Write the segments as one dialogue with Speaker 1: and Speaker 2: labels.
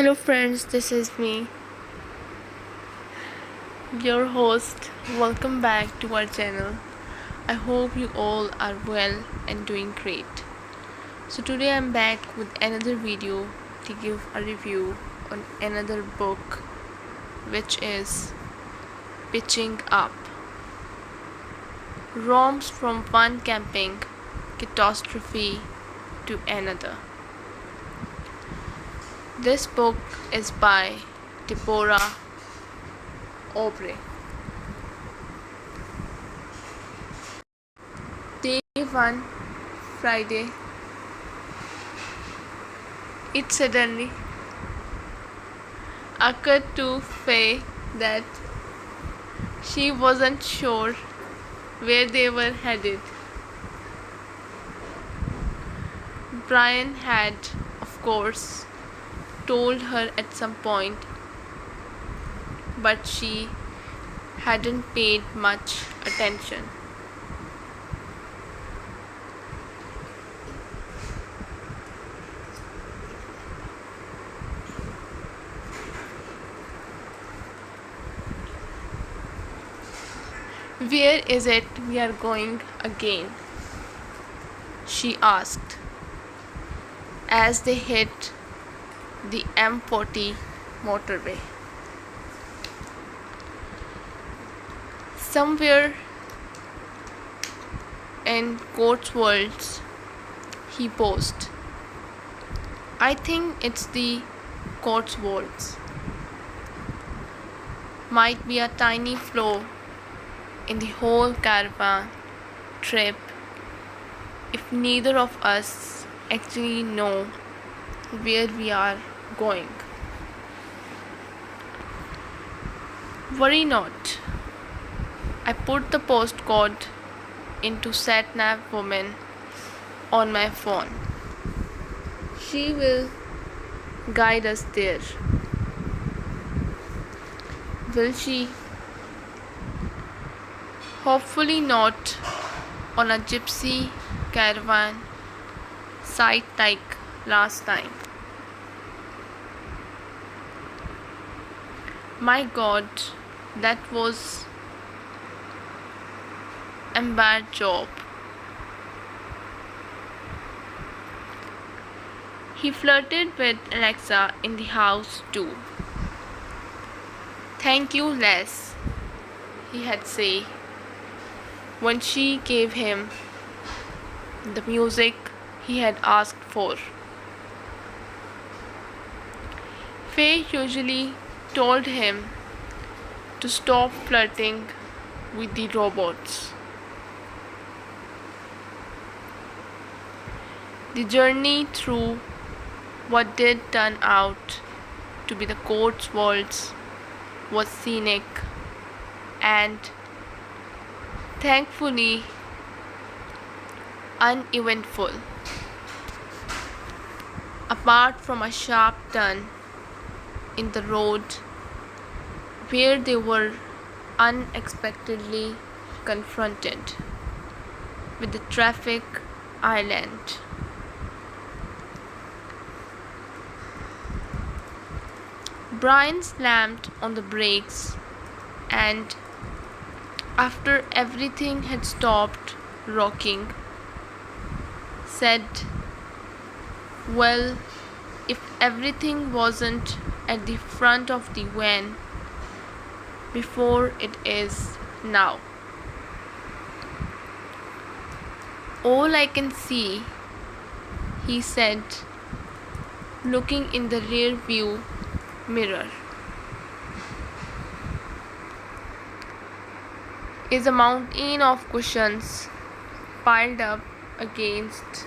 Speaker 1: Hello friends, this is me, your host. Welcome back to our channel. I hope you all are well and doing great. So today I'm back with another video to give a review on another book, which is Pitching Up. Romps from one camping catastrophe to another. This book is by Deborah Aubrey. Day 1, Friday. It suddenly occurred to Faye that she wasn't sure where they were headed. Brian had, of course, told her at some point, but she hadn't paid much attention. Where is it we are going again? She asked as they hit the M40 motorway. Somewhere in Cotswold, he posed. I think it's the Cotswolds. Might be a tiny flaw in the whole caravan trip if neither of us actually know where we are going. Worry not. I put the postcode into SatNav woman on my phone. She will guide us there. Will she? Hopefully not on a gypsy caravan site like last time. My God, that was a bad job. He flirted with Alexa in the house too. Thank you, Les, he had said when she gave him the music he had asked for. Faye usually told him to stop flirting with the robots. The journey through what did turn out to be the Cotswolds was scenic and thankfully uneventful, apart from a sharp turn in the road where they were unexpectedly confronted with the traffic island. Brian slammed on the brakes and after everything had stopped rocking, said, well, if everything wasn't at the front of the van before it is now. All I can see, he said, looking in the rear view mirror, is a mountain of cushions piled up against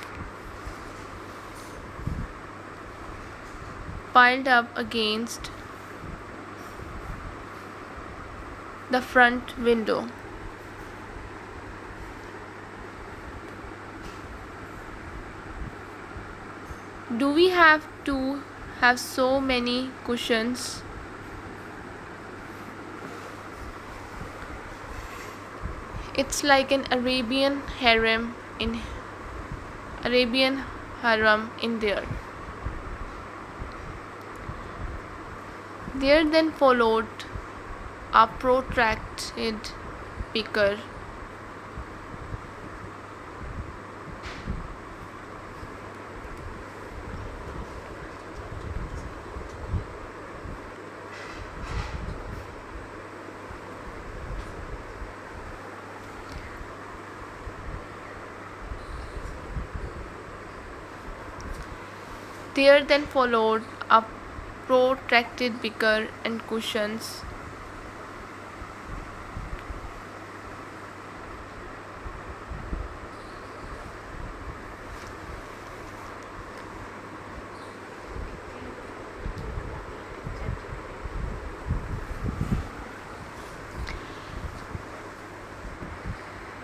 Speaker 1: the front window. Do we have to have so many cushions? It's like an Arabian harem in there. There then followed a protracted bicker. There then followed a protracted bicker and cushions.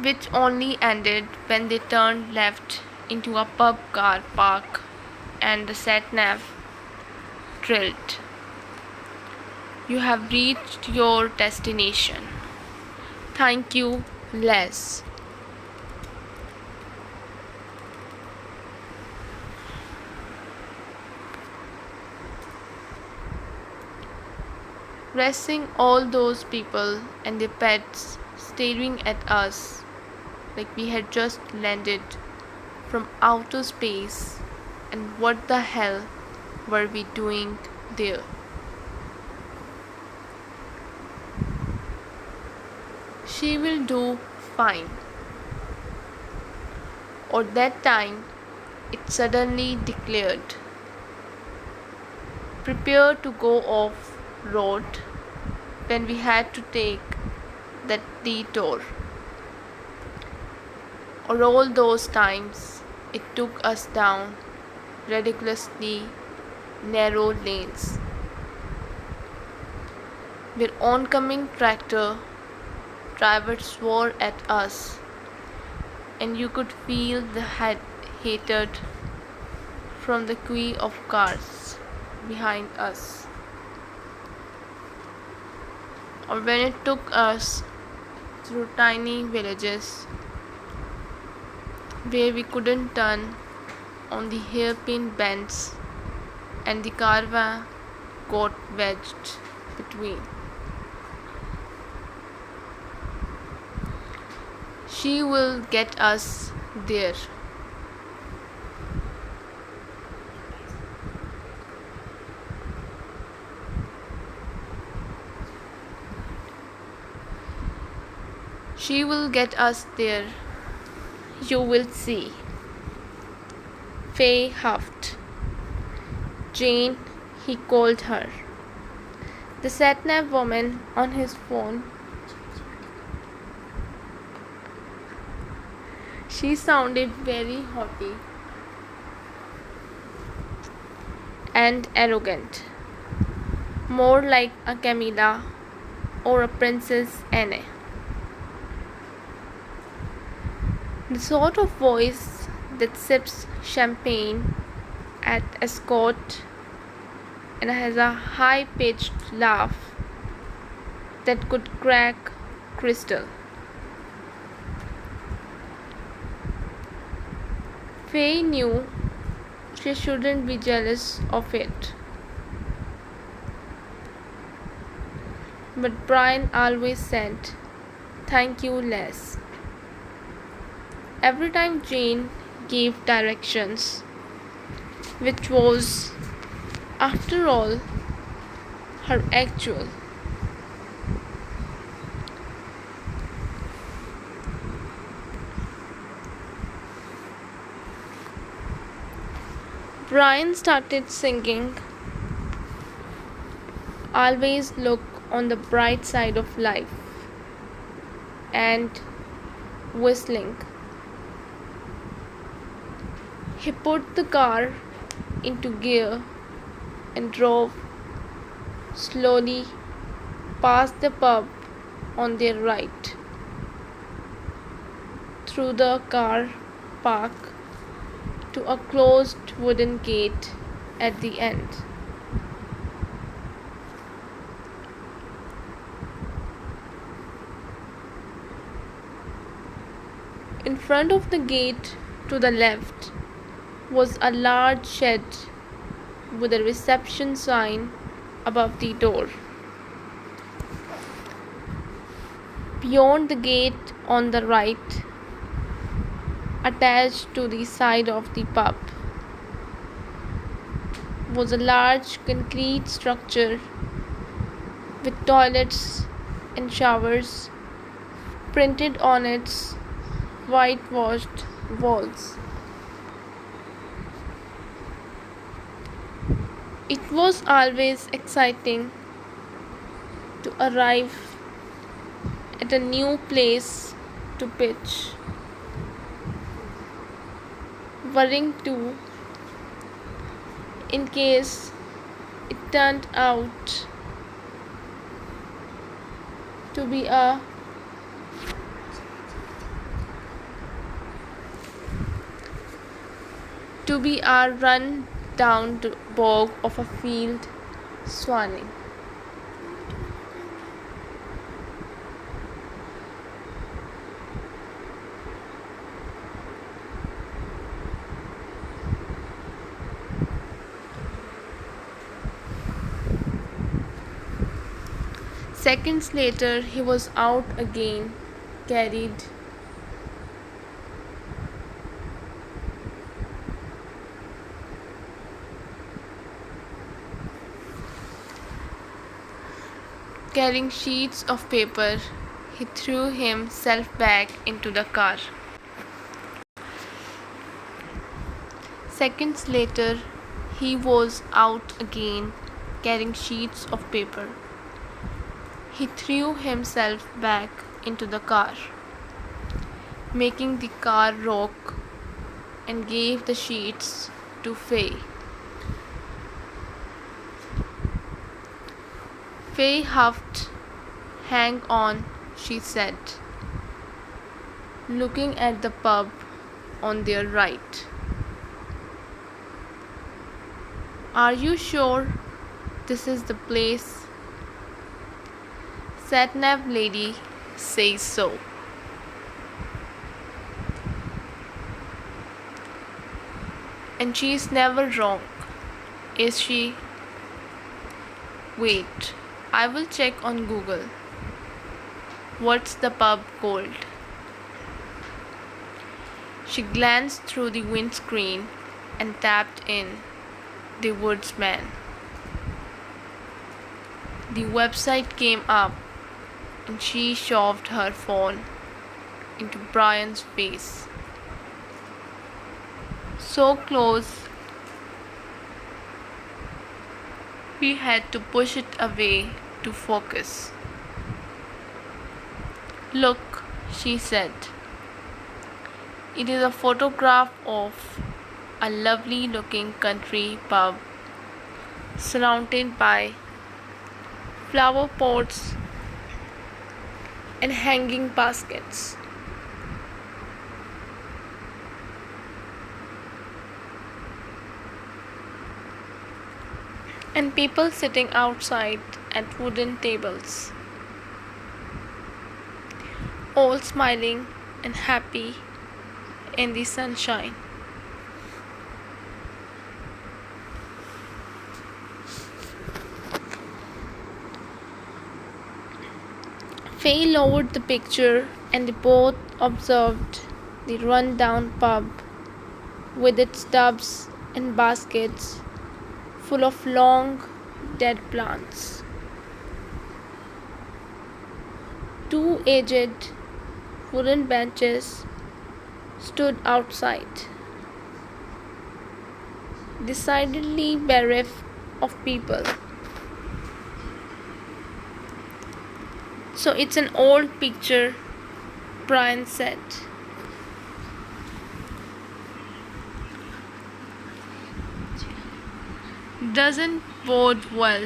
Speaker 1: Which only ended when they turned left into a pub car park and the sat-nav trilled. You have reached your destination. Thank you, Les. Racing all those people and their pets staring at us like we had just landed from outer space, and what the hell were we doing there? She will do fine. Or that time it suddenly declared, prepare to go off road, when we had to take that detour. Or all those times it took us down ridiculously narrow lanes where oncoming tractor drivers swore at us, and you could feel the hatred from the queue of cars behind us. Or when it took us through tiny villages where we couldn't turn on the hairpin bends and the caravan got wedged between. She will get us there. She will get us there. You will see. Faye huffed. Jane, he called her. The sat-nav woman on his phone. She sounded very haughty and arrogant, more like a Camilla or a Princess Anne. The sort of voice that sips champagne at Ascot and has a high-pitched laugh that could crack crystal. Faye knew she shouldn't be jealous of it, but Brian always said, "Thank you, Les," every time Jane gave directions, which was, after all, her actual. Brian started singing, "Always look on the bright side of life," and whistling. He put the car into gear and drove slowly past the pub on their right, through the car park to a closed wooden gate at the end. In front of the gate to the left was a large shed with a reception sign above the door. Beyond the gate on the right, attached to the side of the pub, was a large concrete structure with toilets and showers printed on its whitewashed walls. It was always exciting to arrive at a new place to pitch, worrying too in case it turned out to be a run down to bog of a field swanning. Seconds later, he was out again, carrying sheets of paper. He threw himself back into the car. Seconds later, he was out again, carrying sheets of paper. He threw himself back into the car, making the car rock, and gave the sheets to Faye. Faye huffed. "Hang on," she said, looking at the pub on their right. "Are you sure this is the place?" "Sat-nav lady says so." "And she's never wrong, is she?" "Wait, I will check on Google. What's the pub called?" She glanced through the windscreen and tapped in "The Woodsman." The website came up, and she shoved her phone into Brian's face. So close, he had to push it away to focus. "Look," she said. "It is a photograph of a lovely looking country pub surrounded by flower pots and hanging baskets. And people sitting outside at wooden tables, all smiling and happy in the sunshine." Faye lowered the picture, and they both observed the run-down pub with its tubs and baskets full of long, dead plants. Two aged wooden benches stood outside, decidedly bereft of people. "So it's an old picture," Brian said. "Doesn't bode well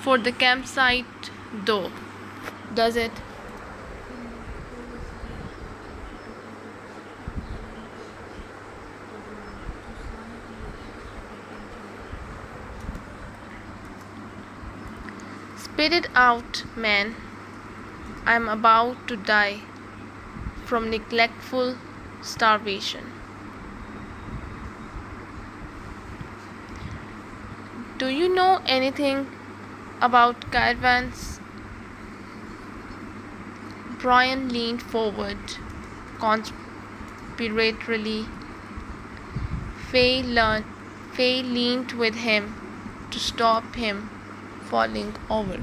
Speaker 1: for the campsite, though, does it?" "Spit it out, man. I'm about to die from neglectful starvation." "Do Do you know anything about caravans? Brian leaned forward conspiratorially. Faye, Faye leaned with him to stop him falling over.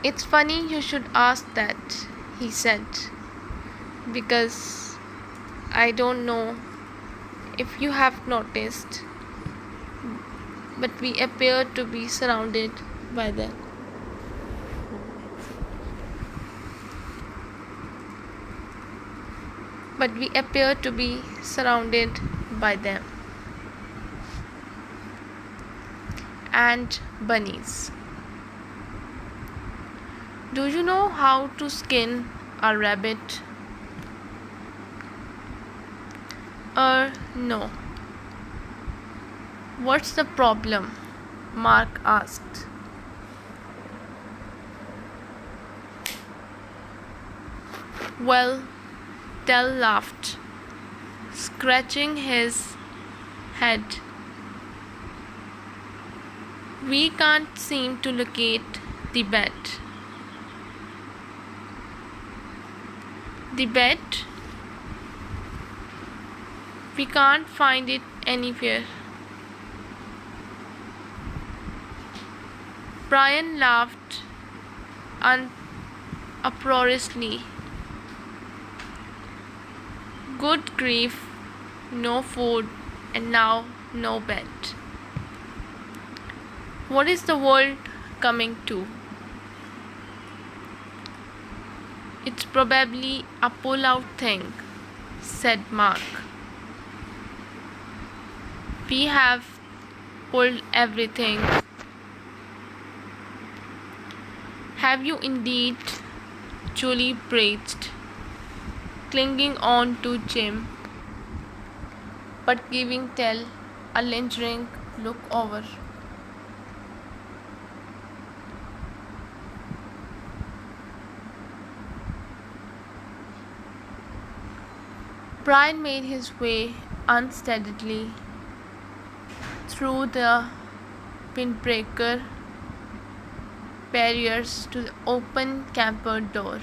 Speaker 1: It's funny you should ask that, he said, because I don't know if you have noticed, but we appear to be surrounded by them. But we appear to be surrounded by them. And bunnies. Do you know how to skin a rabbit? No. What's the problem? Mark asked. Well, Dell laughed, scratching his head. We can't seem to locate the bed. The bed? We can't find it anywhere. Brian laughed uproariously. Good grief, no food, and now no bed. What is the world coming to? It's probably a pull-out thing, said Mark. We have pulled everything. Have you indeed? Julie breathed, clinging on to Jim, but giving Tell a lingering look over. Brian made his way unsteadily through the windbreaker barriers to the open camper door.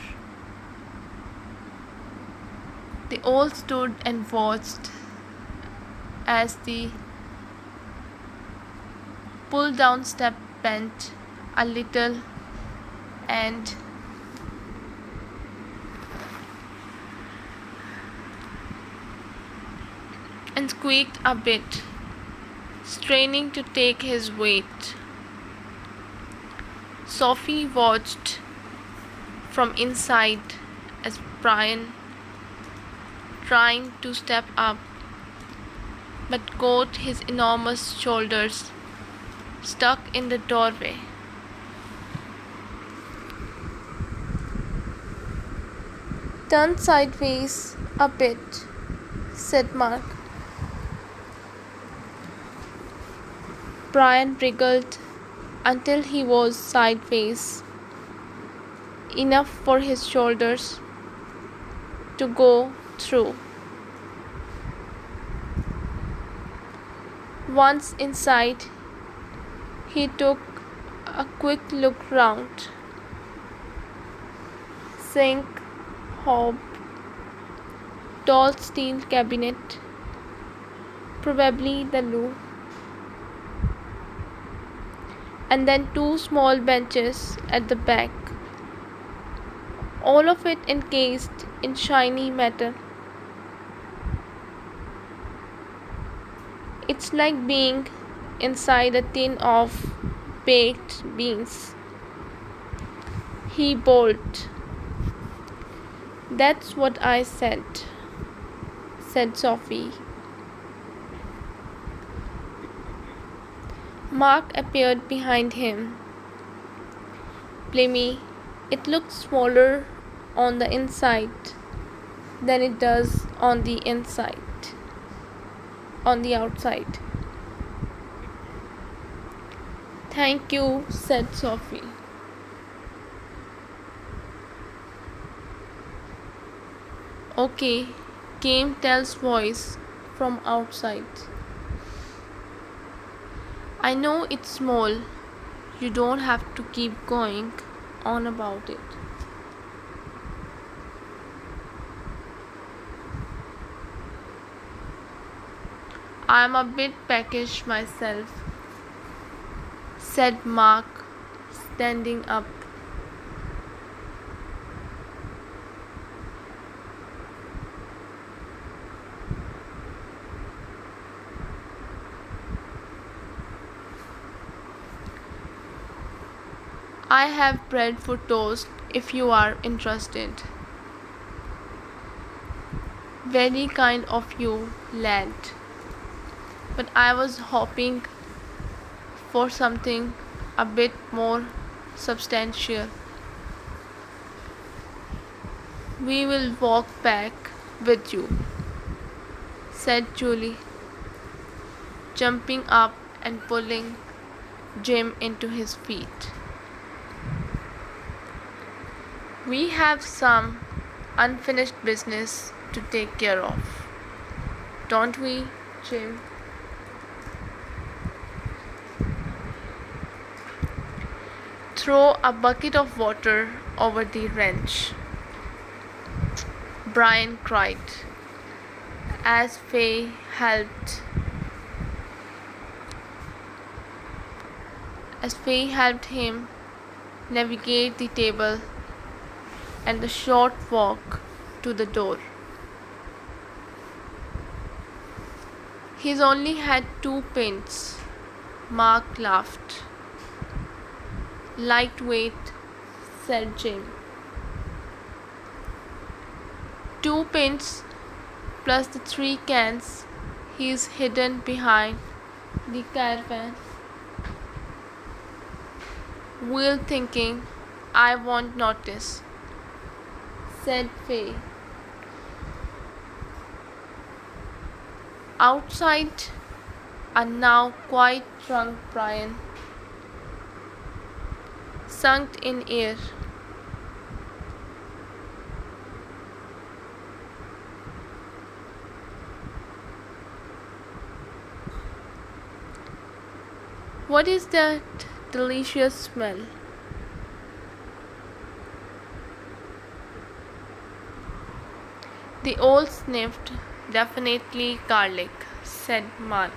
Speaker 1: They all stood and watched as the pull-down step bent a little and squeaked a bit, straining to take his weight. Sophie watched from inside as Brian, trying to step up, but caught his enormous shoulders stuck in the doorway. Turn sideways a bit, said Mark. Brian wriggled until he was sideways, enough for his shoulders to go through. Once inside, he took a quick look round. Sink, hob, tall steel cabinet, probably the loo, and then two small benches at the back, all of it encased in shiny metal. It's like being inside a tin of baked beans. He bawled. That's what I said Sophie. Mark appeared behind him. Blimey, it looks smaller on the inside than it does on the inside. on the outside. Thank you, said Sophie. Okay, came Tell's voice from outside. I know it's small. You don't have to keep going on about it. I'm a bit peckish myself, said Mark, standing up. I have bread for toast if you are interested. Very kind of you, lad. But I was hoping for something a bit more substantial. We will walk back with you, said Julie, jumping up and pulling Jim into his feet. We have some unfinished business to take care of, don't we, Jim? Throw a bucket of water over the wrench, Brian cried, as Faye helped him navigate the table and the short walk to the door. He's only had 2 pints, Mark laughed. Lightweight, said Jim. 2 pints plus the 3 cans he's hidden behind the caravan. Will thinking I won't notice, said Faye. Outside, a now quite drunk Brian sunk in air. What is that delicious smell? The old sniffed. Definitely garlic, said Mark.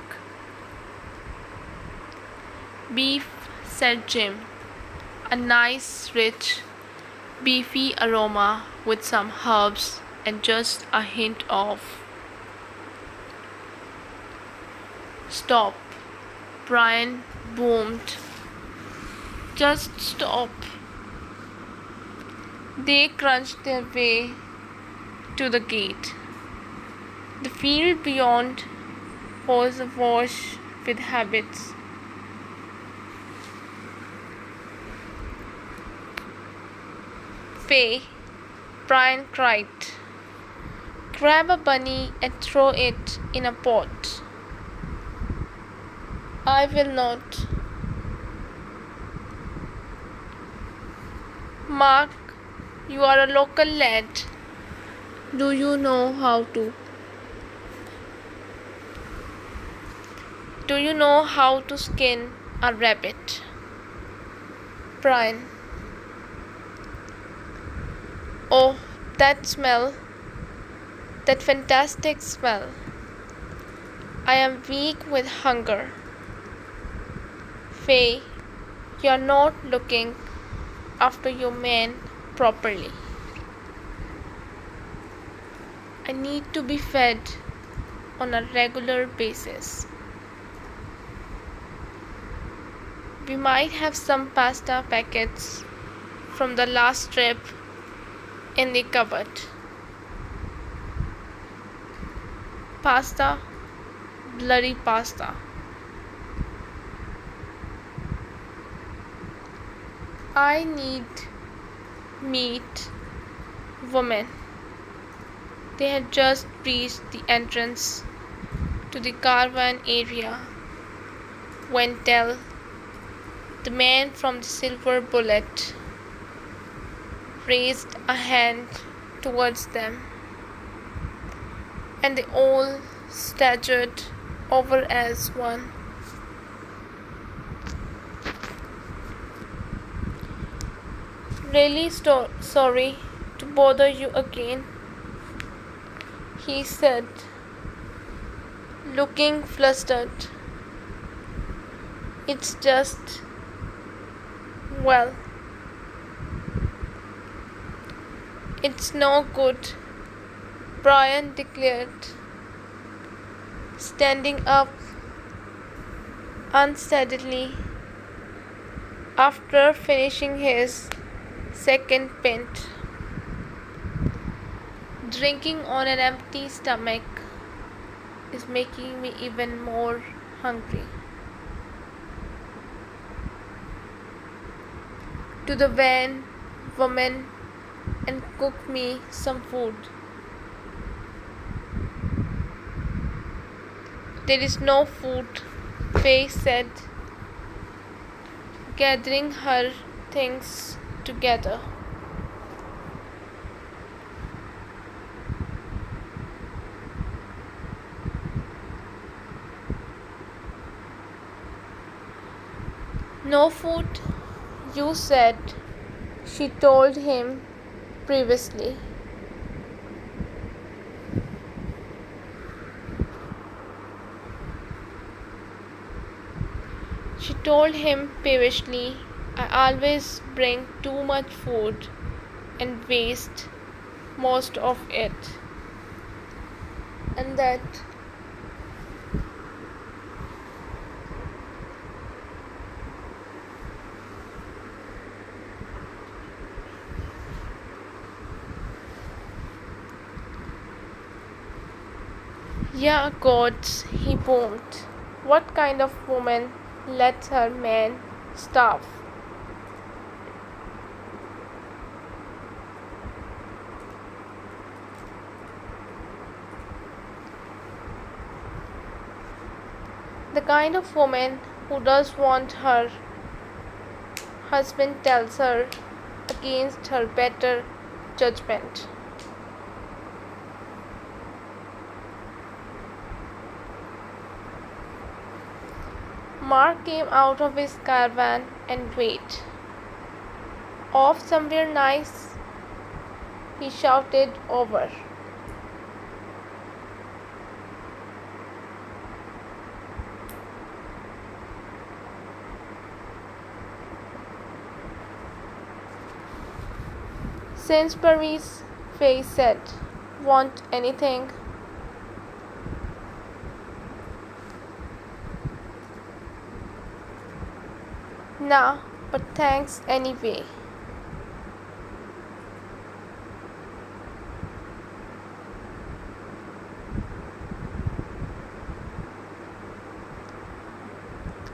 Speaker 1: Beef, said Jim. A nice, rich, beefy aroma with some herbs and just a hint of. Stop, Brian boomed. Just stop. They crunched their way to the gate. The field beyond was awash with habits. Faye, Brian cried. Grab a bunny and throw it in a pot. I will not. Mark, you are a local lad. Do you know how to? Do you know how to skin a rabbit? Brian. Oh, that smell. That fantastic smell. I am weak with hunger. Faye, you are not looking after your man properly. I need to be fed on a regular basis. We might have some pasta packets from the last trip in the cupboard. Pasta, bloody pasta. I need meat, woman. They had just reached the entrance to the caravan area when Tell, the man from the silver bullet, raised a hand towards them, and they all staggered over as one. Really sorry to bother you again, he said, looking flustered. It's just, well, it's no good, Brian declared, standing up unsteadily after finishing his second pint. Drinking on an empty stomach is making me even more hungry. To the van, woman, and cook me some food. There is no food, Faye said, gathering her things together. No food, you said, she told him previously. She told him peevishly, I always bring too much food and waste most of it. And that yeah, gods, he boomed. What kind of woman lets her man starve? The kind of woman who does want her husband tells her against her better judgment. Mark came out of his caravan and waited. Off somewhere nice, he shouted over. Sainsbury's, Faye said. Want anything? Nah, but thanks anyway.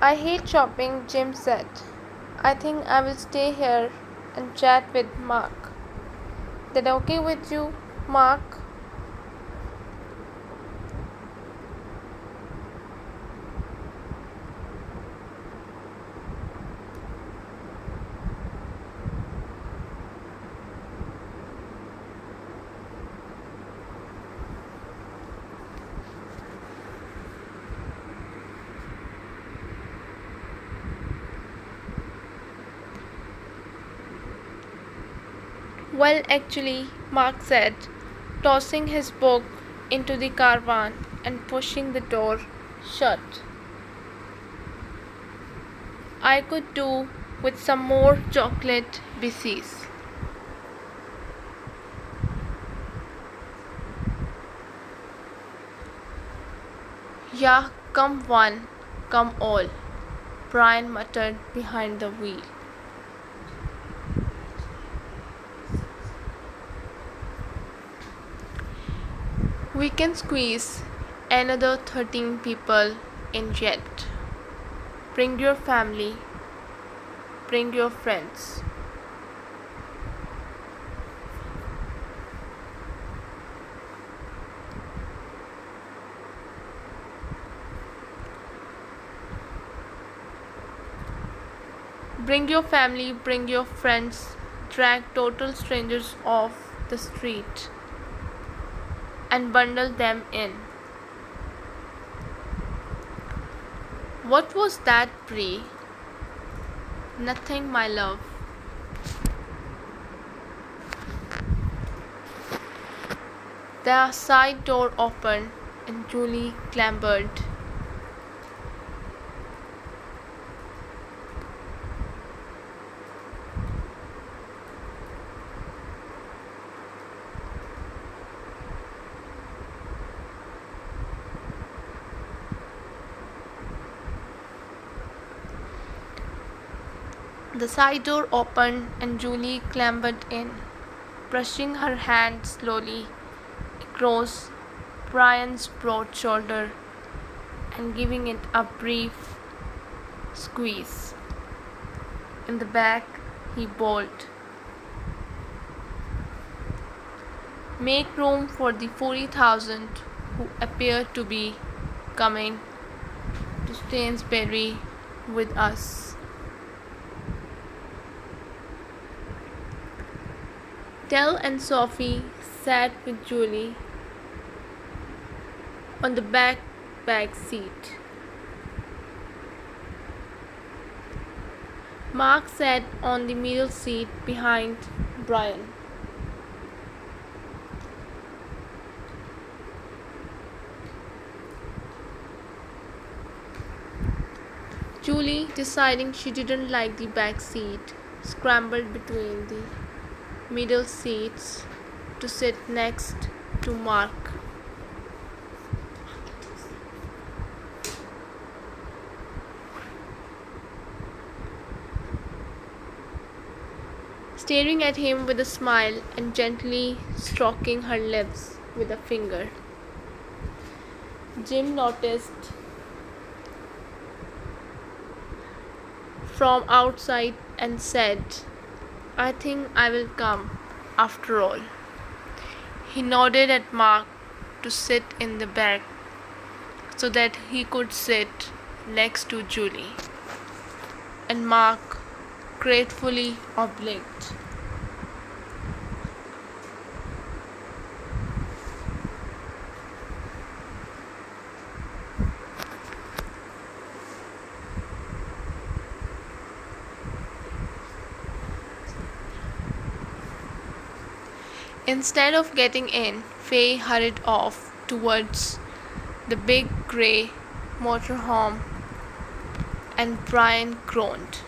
Speaker 1: I hate shopping, Jim said. I think I will stay here and chat with Mark. That okay with you, Mark? Well, actually, Mark said, tossing his book into the caravan and pushing the door shut. I could do with some more chocolate biscuits. Yeah, come one, come all, Brian muttered behind the wheel. We can squeeze another 13 people in yet. Bring your family, bring your friends. Bring your family, bring your friends, drag total strangers off the street and bundle them in. What was that, Bree? Nothing, my love. The side door opened and Julie clambered. The side door opened and Julie clambered in, brushing her hand slowly across Brian's broad shoulder and giving it a brief squeeze. In the back, he bawled, "Make room for the 40,000 who appear to be coming to Stainsbury with us." Tell and Sophie sat with Julie on the back seat. Mark sat on the middle seat behind Brian. Julie, deciding she didn't like the back seat, scrambled between the middle seats to sit next to Mark. Staring at him with a smile and gently stroking her lips with a finger. Jim noticed from outside and said, "I think I will come after all." He nodded at Mark to sit in the back so that he could sit next to Julie, and Mark gratefully obliged. Instead of getting in, Faye hurried off towards the big grey motorhome, and Brian groaned.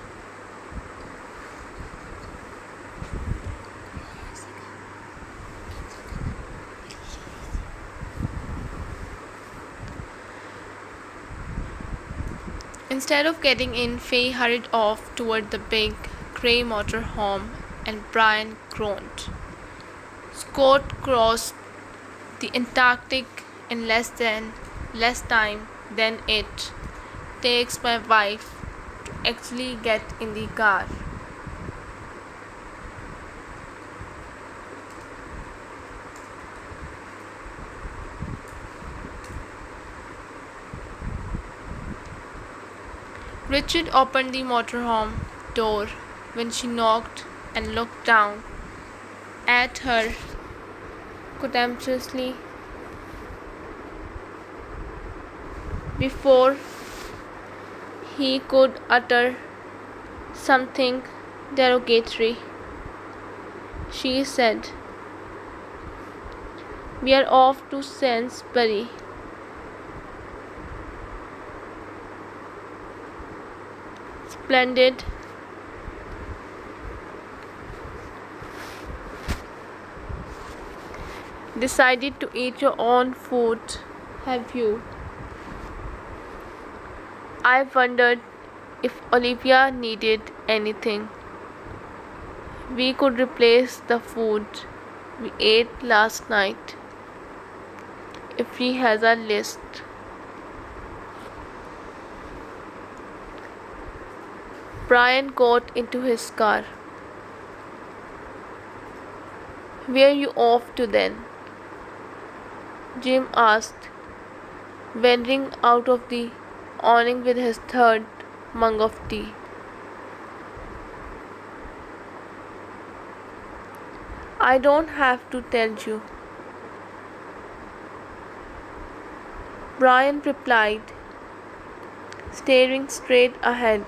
Speaker 1: Instead of getting in, Faye hurried off toward the big grey motorhome, and Brian groaned. Scott crossed the Antarctic in less time than it takes my wife to actually get in the car. Richard opened the motorhome door when she knocked and looked down at her contemptuously before he could utter something derogatory. She said, "We are off to Sainsbury." "Splendid." Decided to eat your own food, have you? I wondered if Olivia needed anything. We could replace the food we ate last night if she has a list. Brian got into his car. "Where are you off to then?" Jim asked, wandering out of the awning with his third mug of tea. I don't have to tell you, Brian replied, staring straight ahead.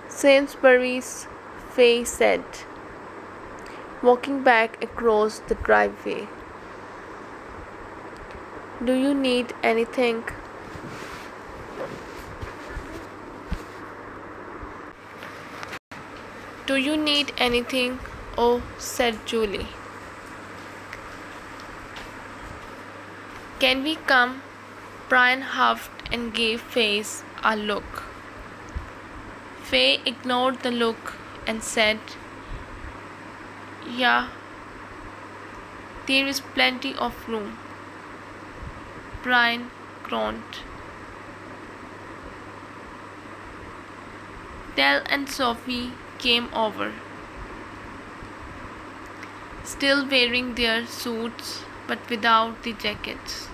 Speaker 1: Sainsbury's, Faye said, walking back across the driveway. Do you need anything? Do you need anything? Oh, said Julie. Can we come? Brian huffed and gave Faye a look. Faye ignored the look and said, Yeah, there is plenty of room. Brian groaned. Del and Sophie came over, still wearing their suits but without the jackets.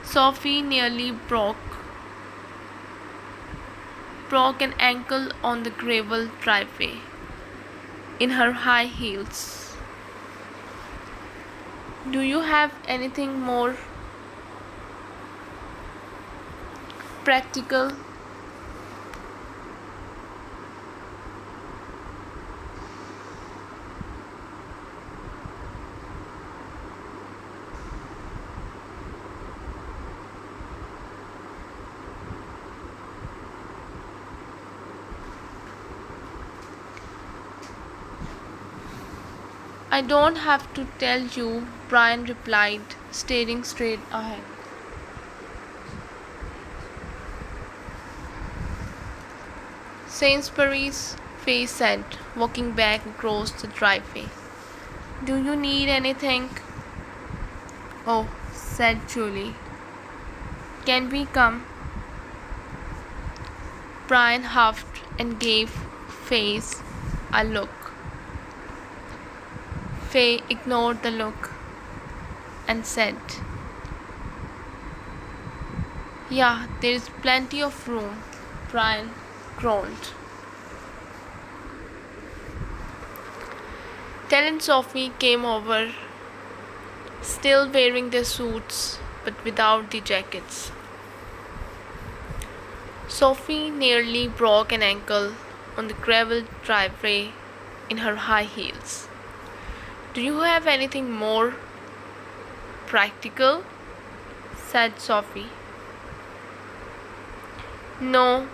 Speaker 1: Sophie nearly broke an ankle on the gravel driveway in her high heels. Do you have anything more practical? I don't have to tell you, Brian replied, staring straight ahead. Sainsbury's, Faye said, walking back across the driveway. Do you need anything? Oh, said Julie. Can we come? Brian huffed and gave Faye a look. Faye ignored the look and said, Yeah, there is plenty of room. Brian groaned. Del and Sophie came over, still wearing their suits but without the jackets. Sophie nearly broke an ankle on the gravel driveway in her high heels. Do you have anything more practical? Said Sophie. No,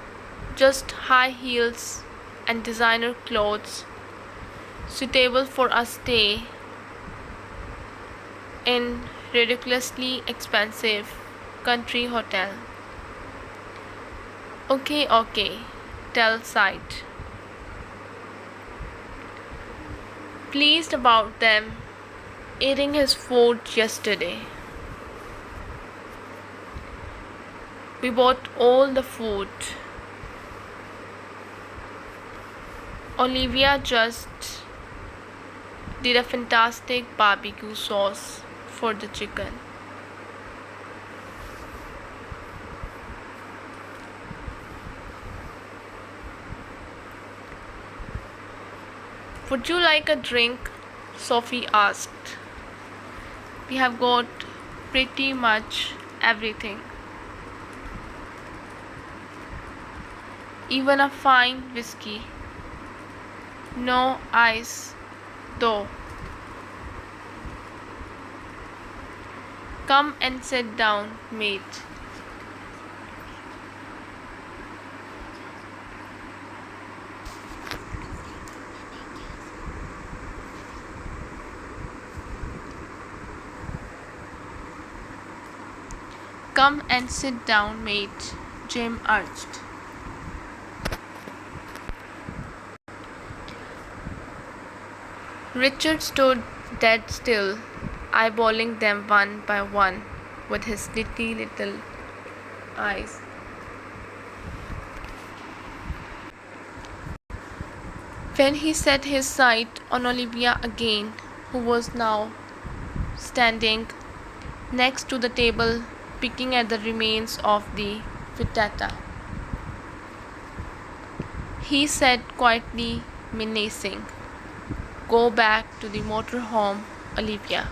Speaker 1: just high heels and designer clothes suitable for a stay in ridiculously expensive country hotel. Okay, Del sighed. Pleased about them eating his food yesterday. We bought all the food. Olivia just did a fantastic barbecue sauce for the chicken. Would you like a drink? Sophie asked. We have got pretty much everything. Even a fine whiskey. No ice, though. Come and sit down, mate. Come and sit down, mate, Jim urged. Richard stood dead still, eyeballing them one by one with his little eyes. When he set his sight on Olivia again, who was now standing next to the table, picking at the remains of the frittata, he said quietly, menacing. Go back to the motorhome, Olivia.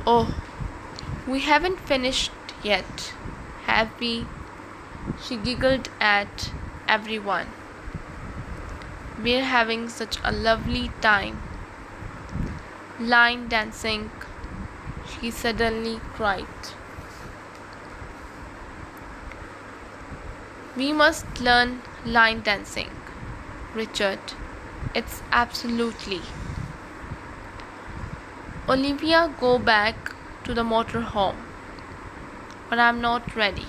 Speaker 1: Oh, we haven't finished yet, have we? She giggled at everyone. We're having such a lovely time. Line dancing, she suddenly cried. We must learn line dancing, Richard. It's absolutely. Olivia, go back to the motorhome. But I'm not ready.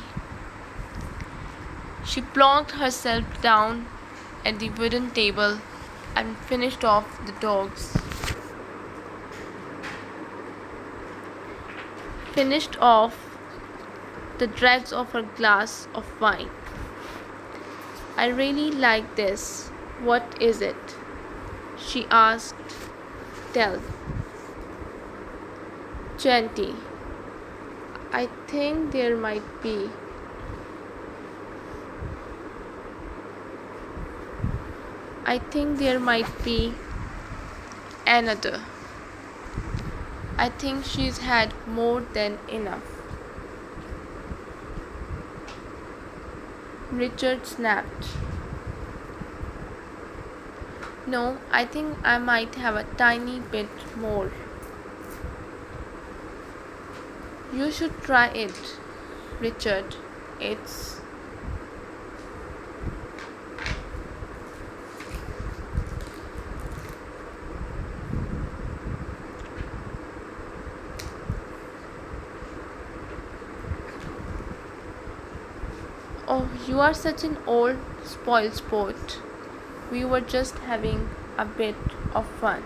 Speaker 1: She plonked herself down at the wooden table and finished off the dogs. Finished off the dregs of her glass of wine. I really like this. What is it? She asked. Tell. Genty. I think there might be. Another. I think she's had more than enough. Richard snapped. No, I think I might have a tiny bit more. You should try it, Richard. It's Oh, you are such an old spoiled sport. We were just having a bit of fun.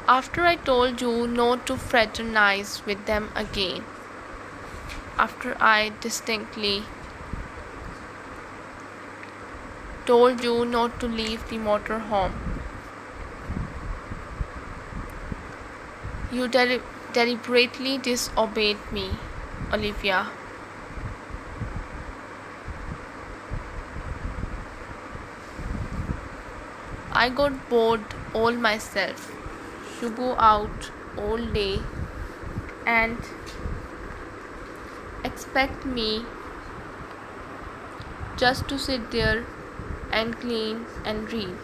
Speaker 1: After I told you not to fraternize with them again. After I distinctly told you not to leave the motorhome. You deliberately disobeyed me, Olivia. I got bored all myself. You go out all day and expect me just to sit there and clean and read.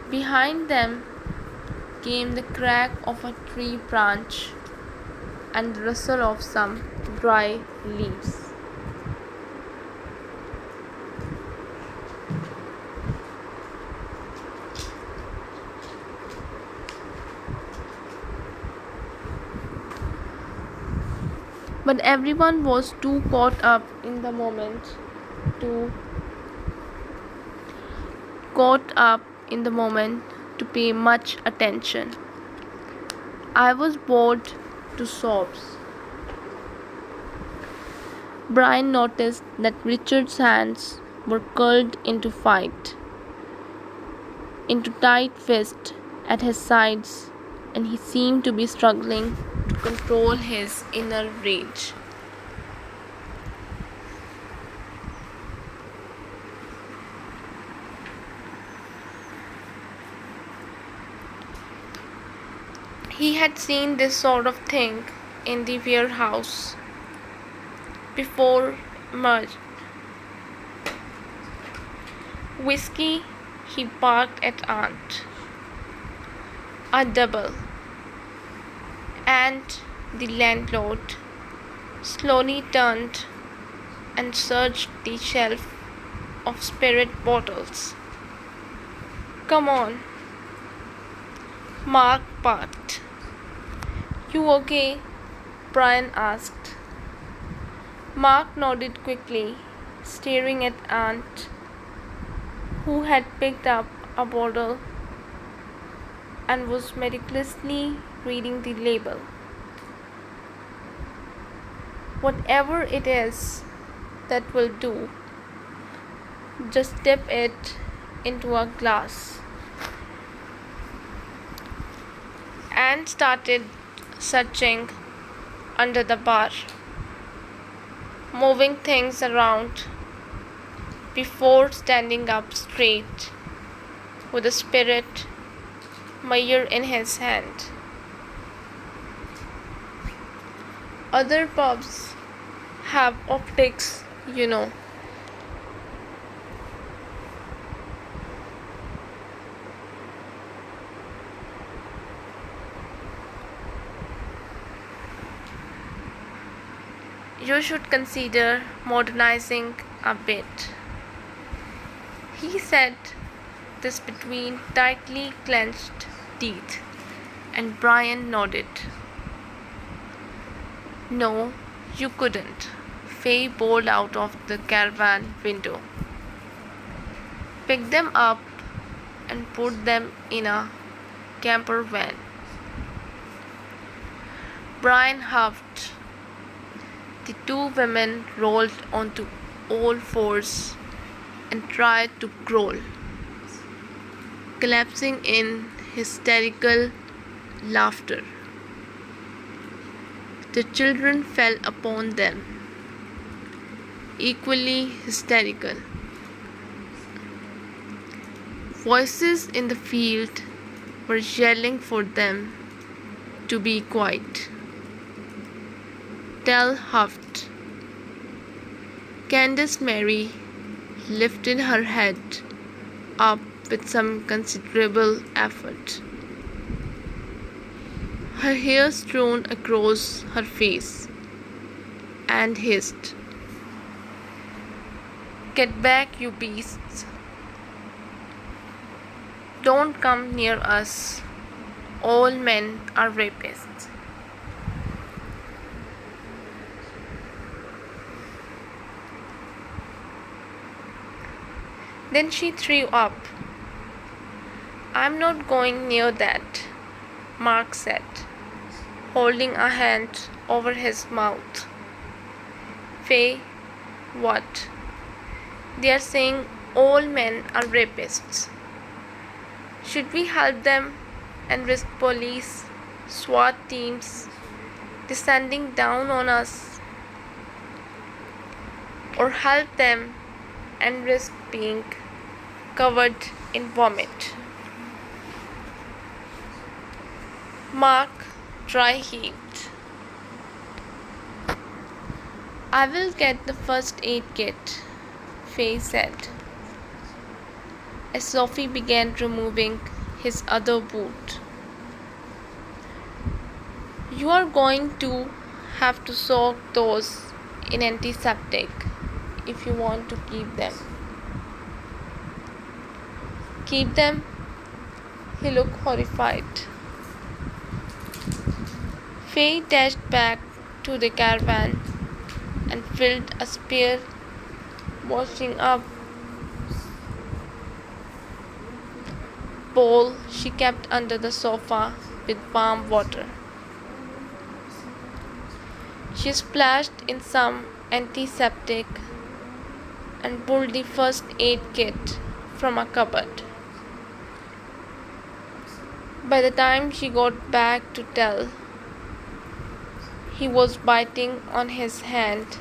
Speaker 1: Behind them came the crack of a tree branch and the rustle of some dry leaves. But everyone was too caught up in the moment to pay much attention. I was bored to sobs. Brian noticed that Richard's hands were curled into tight fists at his sides, and he seemed to be struggling to control his inner rage. He had seen this sort of thing in the warehouse before merged. Whiskey, he barked at Aunt. A double. And the landlord slowly turned and searched the shelf of spirit bottles. Come on, Mark barked. You okay? Brian asked. Mark nodded quickly, staring at Aunt, who had picked up a bottle and was meticulously reading the label. Whatever it is, that will do, Just dip it into a glass and started searching under the bar, moving things around before standing up straight with a spirit measure in his hand. Other pubs have optics, you know. You should consider modernizing a bit. He said this between tightly clenched teeth, and Brian nodded. No, you couldn't. Faye bowled out of the caravan window, picked them up, and put them in a camper van. Brian huffed. The two women rolled onto all fours and tried to crawl, collapsing in hysterical laughter. The children fell upon them, equally hysterical. Voices in the field were yelling for them to be quiet. Tell huffed. Candace Mary lifted her head up with some considerable effort, her hair strewn across her face, and hissed, "Get back, you beasts! Don't come near us. All men are rapists." Then she threw up. "I'm not going near that," Mark said, holding a hand over his mouth. "Faye, what? They are saying all men are rapists. Should we help them and risk police, SWAT teams descending down on us? Or help them and risk being covered in vomit?" Mark dry heaved. "I will get the first aid kit," Faye said, as Sophie began removing his other boot. "You are going to have to soak those in antiseptic if you want to keep them." "Keep them?" He looked horrified. Faye dashed back to the caravan and filled a spare washing up bowl she kept under the sofa with warm water. She splashed in some antiseptic and pulled the first aid kit from a cupboard. By the time she got back to tell, he was biting on his hand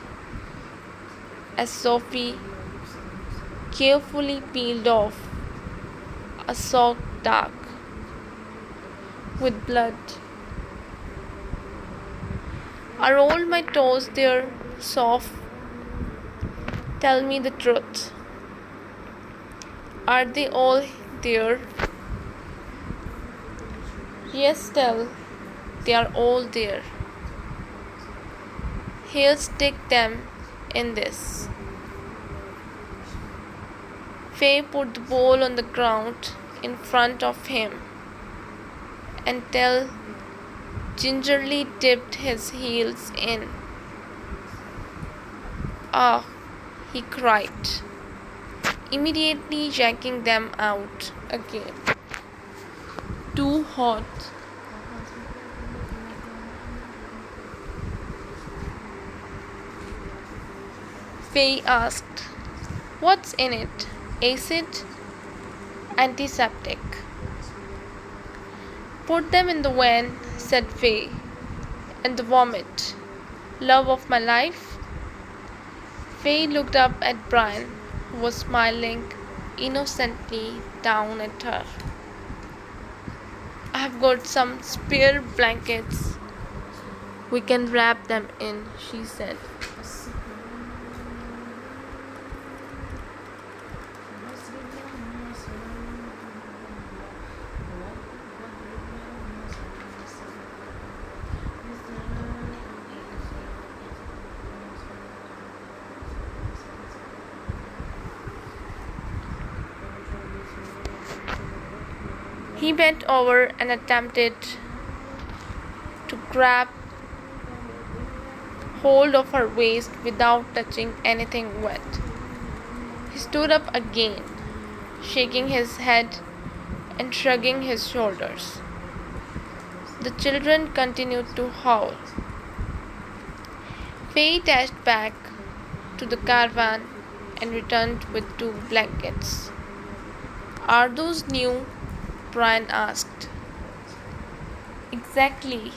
Speaker 1: as Sophie carefully peeled off a sock dark with blood. "Are all my toes there, Soph? Tell me the truth. Are they all there?" "Yes, Tell, they are all there. Here, stick them in this." Faye put the bowl on the ground in front of him, and Tell gingerly dipped his heels in. "Ah," he cried, immediately yanking them out again. "Too hot." Faye asked, What's in it? Acid? Antiseptic. Put them in the van, said Faye. And the vomit. Love of my life? Faye looked up at Brian, who was smiling innocently down at her. I have got some spare blankets. We can wrap them in, she said. He bent over and attempted to grab hold of her waist without touching anything wet. He stood up again, shaking his head and shrugging his shoulders. The children continued to howl. Faye dashed back to the caravan and returned with 2 blankets. Are those new? Brian asked. Exactly.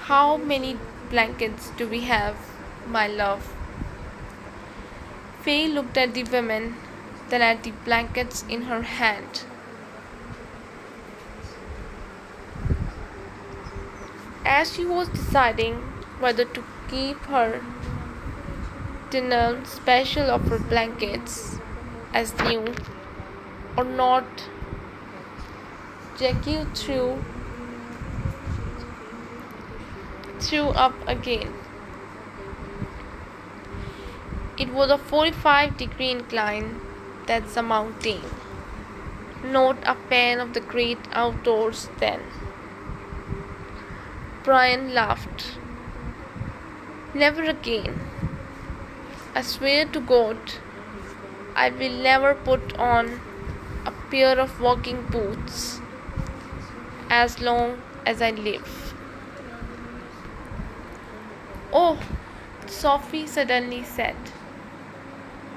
Speaker 1: How many blankets do we have, my love? Faye looked at the women, then at the blankets in her hand. As she was deciding whether to keep her dinner special offer blankets as new or not, Jackie threw up again. It was a 45-degree incline. That's a mountain. Not a fan of the great outdoors then. Brian laughed. Never again. I swear to God, I will never put on a pair of walking boots as long as I live. Oh, Sophie suddenly said,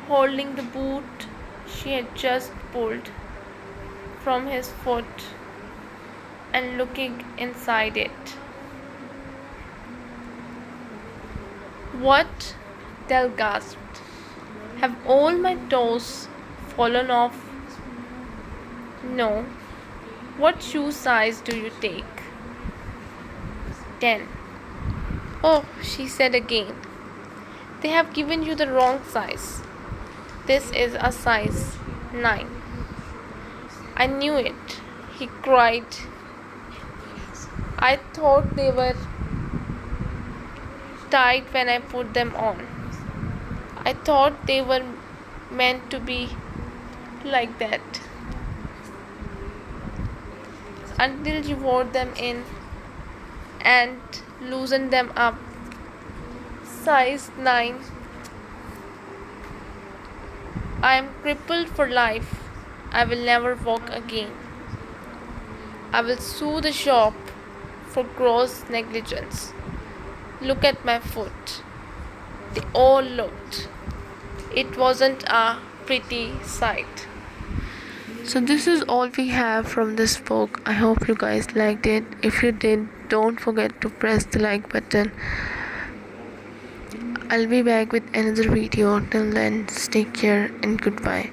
Speaker 1: holding the boot she had just pulled from his foot and looking inside it. What? Del gasped. Have all my toes fallen off? No. What shoe size do you take? 10. Oh, she said again. They have given you the wrong size. This is a size 9. I knew it, he cried. I thought they were tight when I put them on. I thought they were meant to be like that. Until you wore them in and loosened them up. Size 9. I am crippled for life. I will never walk again. I will sue the shop for gross negligence. Look at my foot. They all looked. It wasn't a pretty sight. So this is all we have from this book. I hope you guys liked it. If you did, don't forget to press the like button. I'll be back with another video. Till then, take care and goodbye.